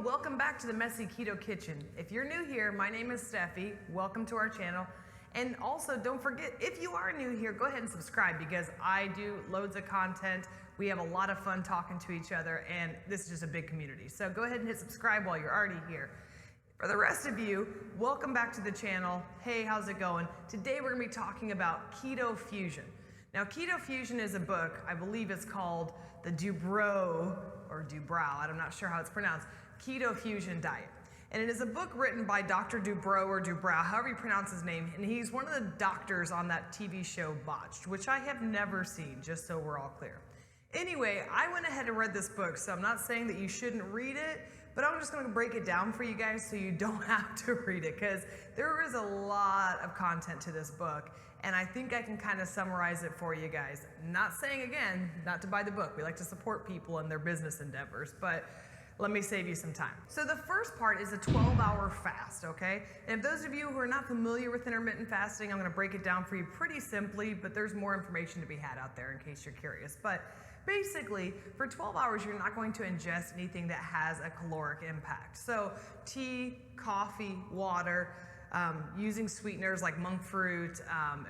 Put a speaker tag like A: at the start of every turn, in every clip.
A: welcome back to the Messy Keto Kitchen. If you're new here, my name is Steffi. Welcome to our channel. And also don't forget, if you are new here, go ahead and subscribe because I do loads of content. We have a lot of fun talking to each other and this is just a big community. So go ahead and hit subscribe while you're already here. For the rest of you, welcome back to the channel. Hey, how's it going? Today we're gonna be talking about Keto Fusion. Now, Keto Fusion is a book, I believe it's called the Dubrow, I'm not sure how it's pronounced, Keto Fusion Diet. And it is a book written by Dr. Dubrow or Dubrow, however you pronounce his name, and he's one of the doctors on that TV show Botched, which I have never seen, just so we're all clear. Anyway, I went ahead and read this book, so I'm not saying that you shouldn't read it, but I'm just gonna break it down for you guys so you don't have to read it, because there is a lot of content to this book, and I think I can kind of summarize it for you guys. Not saying, again, not to buy the book. We like to support people in their business endeavors, but let me save you some time. So the first part is a 12-hour fast, okay? And if those of you who are not familiar with intermittent fasting, I'm gonna break it down for you pretty simply, but there's more information to be had out there in case you're curious. But basically, for 12 hours, you're not going to ingest anything that has a caloric impact. So tea, coffee, water, using sweeteners like monk fruit,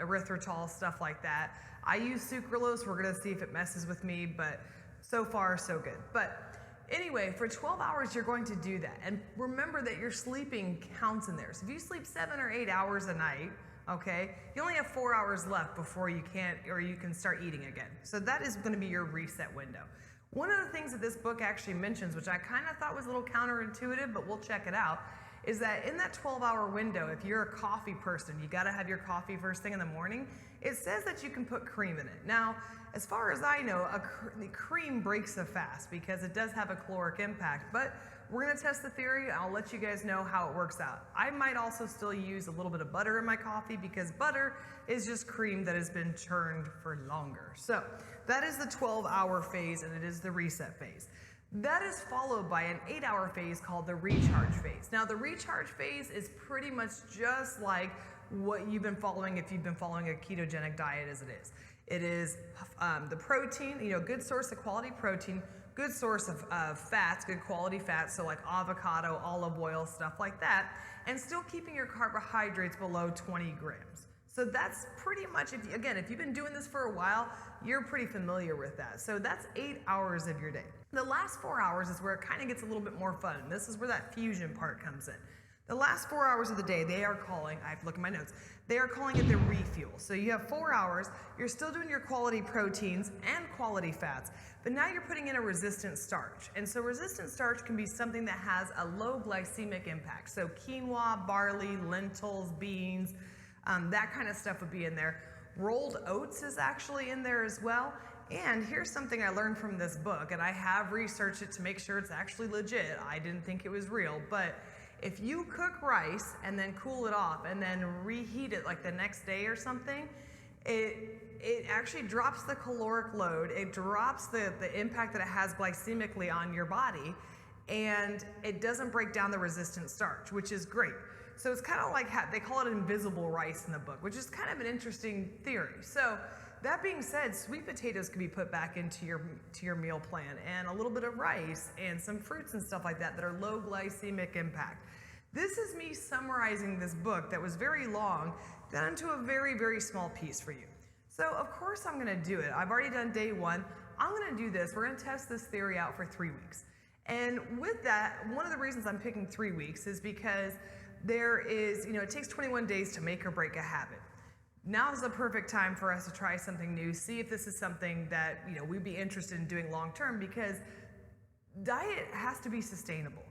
A: erythritol, stuff like that. I use sucralose. We're gonna see if it messes with me, but so far, so good. But anyway, for 12 hours, you're going to do that. And remember that your sleeping counts in there. So if you sleep 7 or 8 hours a night, okay, you only have 4 hours left before you can start eating again. So that is gonna be your reset window. One of the things that this book actually mentions, which I kind of thought was a little counterintuitive, but we'll check it out, is that in that 12-hour window, if you're a coffee person, you gotta have your coffee first thing in the morning, it says that you can put cream in it. Now, as far as I know, the cream breaks the fast because it does have a caloric impact, but we're gonna test the theory. I'll let you guys know how it works out. I might also still use a little bit of butter in my coffee because butter is just cream that has been churned for longer. So that is the 12-hour phase and it is the reset phase. That is followed by an 8-hour phase called the recharge phase. Now, the recharge phase is pretty much just like what you've been following if you've been following a ketogenic diet as it is. It is the protein, good source of quality protein, good source of fats, good quality fats, so like avocado, olive oil, stuff like that, and still keeping your carbohydrates below 20 grams. So that's pretty much, if you've been doing this for a while, you're pretty familiar with that. So that's 8 hours of your day. The last 4 hours is where it kind of gets a little bit more fun. This is where that fusion part comes in. The last 4 hours of the day, they are calling, I have to look at my notes, they are calling it the refuel. So you have 4 hours, you're still doing your quality proteins and quality fats, but now you're putting in a resistant starch. And so resistant starch can be something that has a low glycemic impact. So quinoa, barley, lentils, beans, that kind of stuff would be in there. Rolled oats is actually in there as well. And here's something I learned from this book, and I have researched it to make sure it's actually legit. I didn't think it was real, but if you cook rice and then cool it off and then reheat it like the next day or something, it actually drops the caloric load. It drops the impact that it has glycemically on your body, and it doesn't break down the resistant starch, which is great. So it's kind of like, they call it invisible rice in the book, which is kind of an interesting theory. So that being said, sweet potatoes can be put back into your meal plan, and a little bit of rice and some fruits and stuff like that are low glycemic impact. This is me summarizing this book that was very long down into a very, very small piece for you. So of course I'm gonna do it. I've already done day one. I'm gonna do this. We're gonna test this theory out for 3 weeks. And with that, one of the reasons I'm picking 3 weeks is because there is, it takes 21 days to make or break a habit. Now is the perfect time for us to try something new, see if this is something that, we'd be interested in doing long term, because diet has to be sustainable.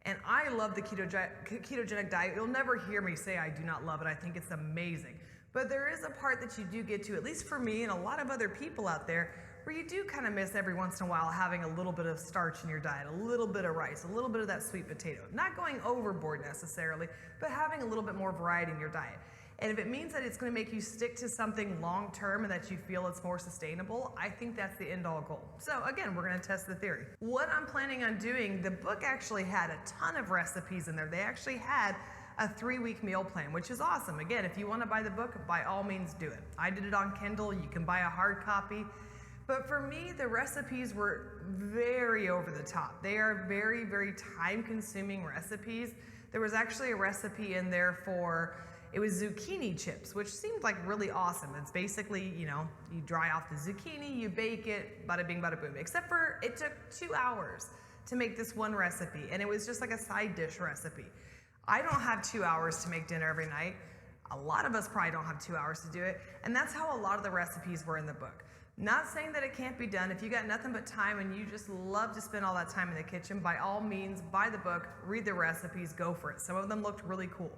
A: And I love the ketogenic diet. You'll never hear me say I do not love it. I think it's amazing. But there is a part that you do get to, at least for me and a lot of other people out there, where you do kind of miss every once in a while having a little bit of starch in your diet, a little bit of rice, a little bit of that sweet potato. Not going overboard necessarily, but having a little bit more variety in your diet. And if it means that it's going to make you stick to something long term and that you feel it's more sustainable, I think that's the end all goal. So again, we're going to test the theory. What I'm planning on doing, the book actually had a ton of recipes in there. They actually had a 3-week meal plan, which is awesome. Again, if you want to buy the book, by all means do it. I did it on Kindle. You can buy a hard copy. But for me, the recipes were very over the top. They are very, very time-consuming recipes. There was actually a recipe in there for, it was zucchini chips, which seemed like really awesome. It's basically, you know, you dry off the zucchini, you bake it, bada bing, bada boom. Except for it took 2 hours to make this one recipe, and it was just like a side dish recipe. I don't have 2 hours to make dinner every night. A lot of us probably don't have 2 hours to do it, and that's how a lot of the recipes were in the book. Not saying that it can't be done. If you got nothing but time and you just love to spend all that time in the kitchen, by all means, buy the book, read the recipes, go for it. Some of them looked really cool.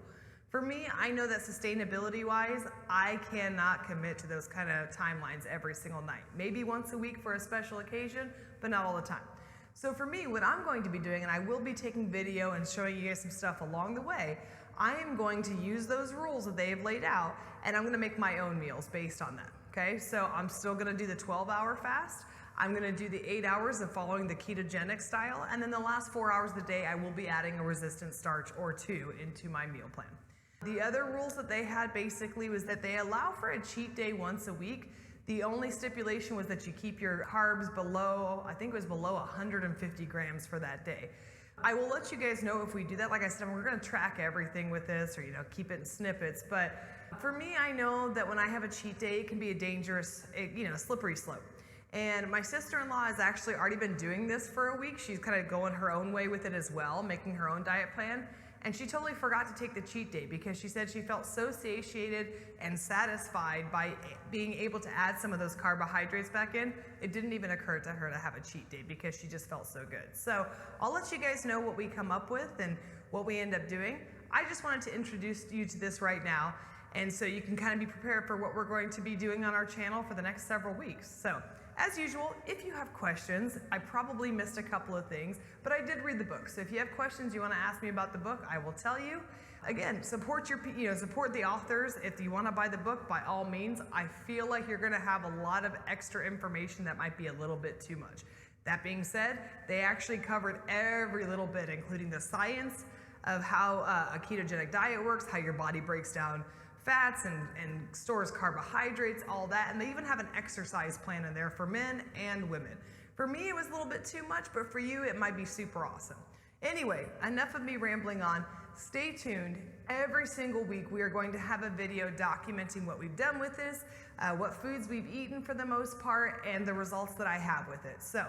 A: For me, I know that sustainability-wise, I cannot commit to those kind of timelines every single night. Maybe once a week for a special occasion, but not all the time. So for me, what I'm going to be doing, and I will be taking video and showing you guys some stuff along the way, I am going to use those rules that they have laid out, and I'm gonna make my own meals based on that. Okay, so I'm still gonna do the 12-hour fast. I'm gonna do the 8 hours of following the ketogenic style, and then the last 4 hours of the day, I will be adding a resistant starch or 2 into my meal plan. The other rules that they had basically was that they allow for a cheat day once a week. The only stipulation was that you keep your carbs below, I think it was below 150 grams for that day. I will let you guys know if we do that. Like I said, we're gonna track everything with this, or keep it in snippets, but for me, I know that when I have a cheat day, it can be a dangerous, slippery slope. And my sister-in-law has actually already been doing this for a week. She's kind of going her own way with it as well, making her own diet plan. And she totally forgot to take the cheat day because she said she felt so satiated and satisfied by being able to add some of those carbohydrates back in. It didn't even occur to her to have a cheat day because she just felt so good. So I'll let you guys know what we come up with and what we end up doing. I just wanted to introduce you to this right now, and so you can kind of be prepared for what we're going to be doing on our channel for the next several weeks. So, as usual, if you have questions, I probably missed a couple of things, but I did read the book. So if you have questions you want to ask me about the book, I will tell you. Again, support support the authors. If you want to buy the book, by all means. I feel like you're going to have a lot of extra information that might be a little bit too much. That being said, they actually covered every little bit, including the science of how a ketogenic diet works, how your body breaks down fats and stores carbohydrates, all that. And they even have an exercise plan in there for men and women. For me, it was a little bit too much, but for you, it might be super awesome. Anyway, enough of me rambling on. Stay tuned. Every single week, we are going to have a video documenting what we've done with this, what foods we've eaten for the most part, and the results that I have with it. So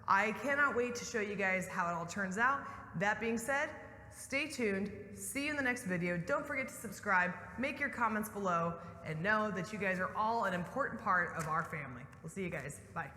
A: I cannot wait to show you guys how it all turns out. That being said, stay tuned. See you in the next video. Don't forget to subscribe, make your comments below, and know that you guys are all an important part of our family. We'll see you guys. Bye.